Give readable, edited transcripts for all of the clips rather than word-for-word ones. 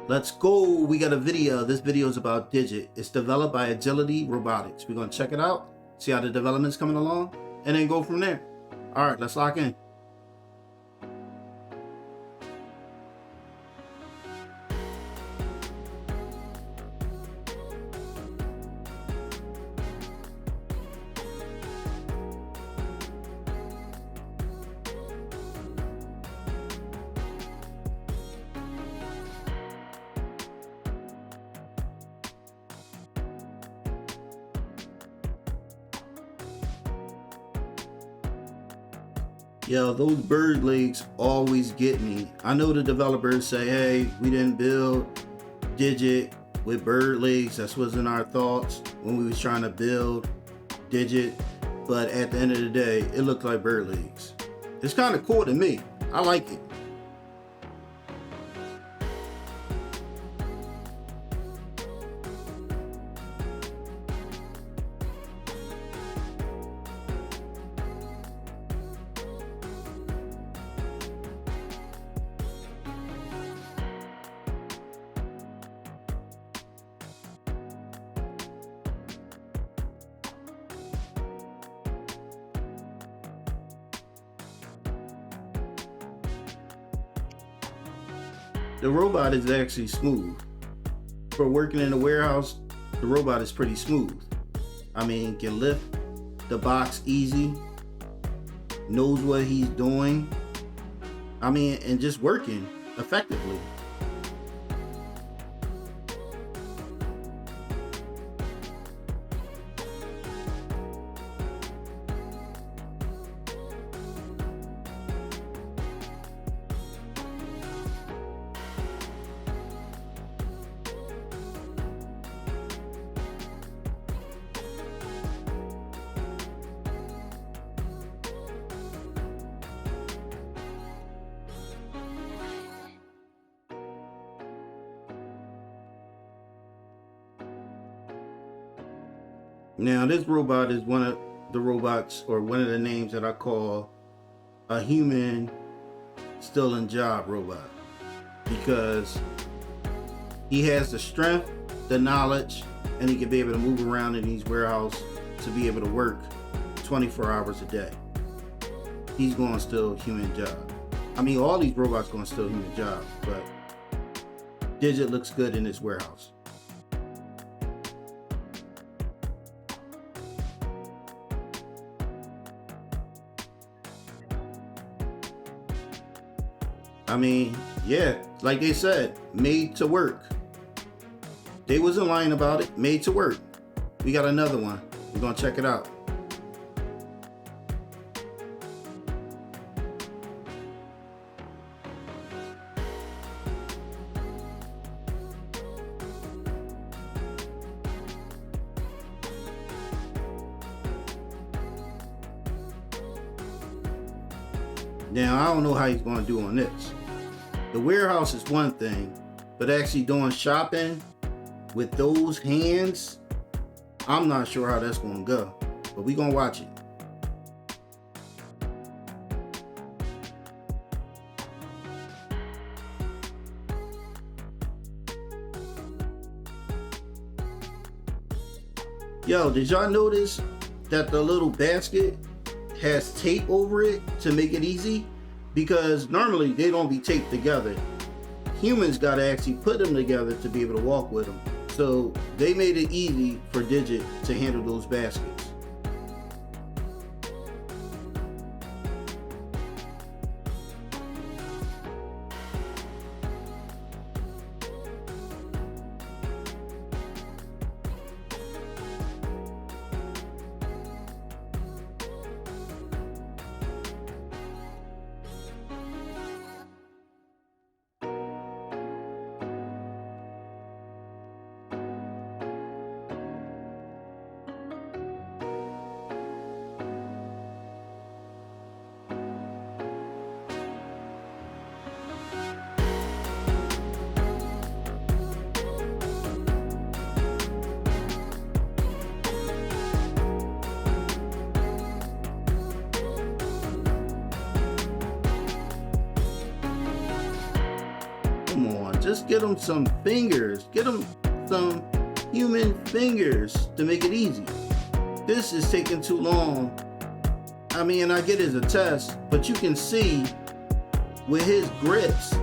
Let's go. We got a video. This video is about Digit. It's developed by Agility Robotics. We're going to check it out, see how the development's coming along, and then go from there. All right, let's lock in. Yo, those bird legs always get me. I know the developers say, hey, we didn't build Digit with bird legs. That wasn't our thoughts when we was trying to build Digit. But at the end of the day, it looked like bird legs. It's kind of cool to me. I like it. The robot is actually smooth. For working in a warehouse, the robot is pretty smooth. I mean, can lift the box easy, knows what he's doing. I mean, and just working effectively. Now, this robot is one of the robots, or one of the names that I call a human still in job robot, because he has the strength, the knowledge, and he can be able to move around in these warehouses to be able to work 24 hours a day. He's going still human job. I mean, all these robots going still human job, but Digit looks good in this warehouse. I mean, yeah, like they said, made to work. They wasn't lying about it, made to work. We got another one. We're gonna check it out. Now, I don't know how he's gonna do on this. The warehouse is one thing, but actually doing shopping with those hands, I'm not sure how that's gonna go, but we gonna watch it. Yo, did y'all notice that the little basket has tape over it to make it easy? Because normally they don't be taped together. Humans gotta actually put them together to be able to walk with them. So they made it easy for Digit to handle those baskets. Just get them some fingers. Get them some human fingers to make it easy. This is taking too long. I mean, I get it's a test, but you can see with his grips,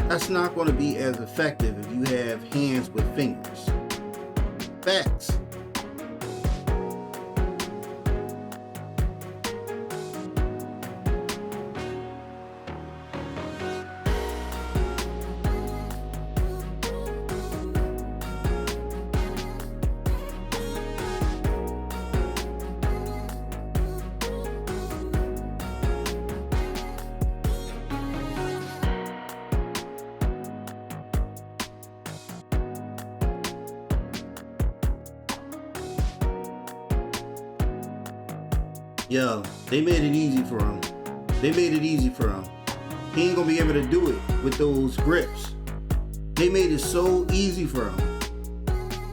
that's not going to be as effective if you have hands with fingers. Facts. Yo, they made it easy for him. They made it easy for him. He ain't gonna be able to do it with those grips. They made it so easy for him.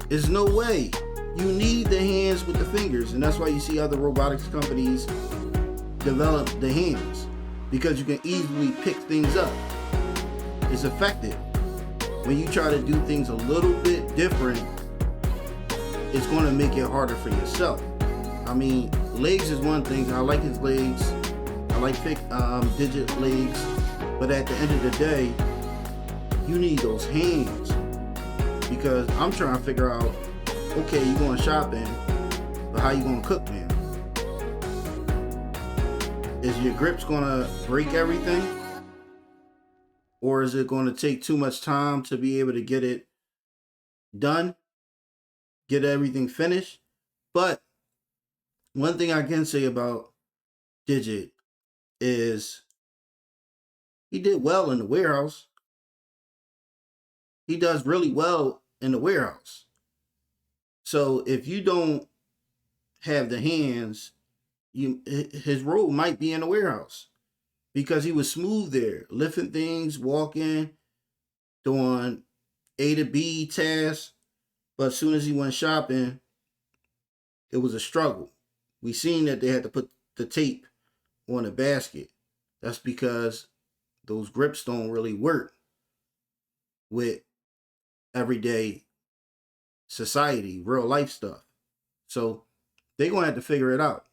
There's no way. You need the hands with the fingers, and that's why you see other robotics companies develop the hands, because you can easily pick things up. It's effective. When you try to do things a little bit different, it's gonna make it harder for yourself. I mean, legs is one thing. I like his legs. I like digit legs. But at the end of the day, you need those hands. Because I'm trying to figure out, okay, you going shopping, but how you going to cook, man? Is your grips going to break everything? Or is it going to take too much time to be able to get it done? Get everything finished? But one thing I can say about Digit is he did well in the warehouse. He does really well in the warehouse. So if you don't have the hands, his role might be in the warehouse, because he was smooth there, lifting things, walking, doing A to B tasks. But as soon as he went shopping, it was a struggle. We seen that they had to put the tape on the basket. That's because those grips don't really work with everyday society, real life stuff. So they're going to have to figure it out.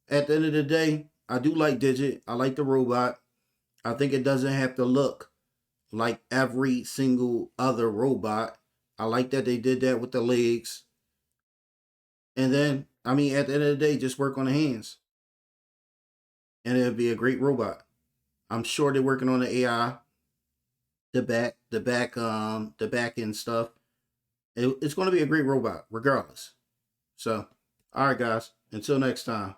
At the end of the day, I do like Digit. I like the robot. I think it doesn't have to look like every single other robot. I like that they did that with the legs. And then, I mean, at the end of the day, just work on the hands, and it'll be a great robot. I'm sure they're working on the AI, the back end stuff. It's going to be a great robot, regardless. So, all right, guys. Until next time.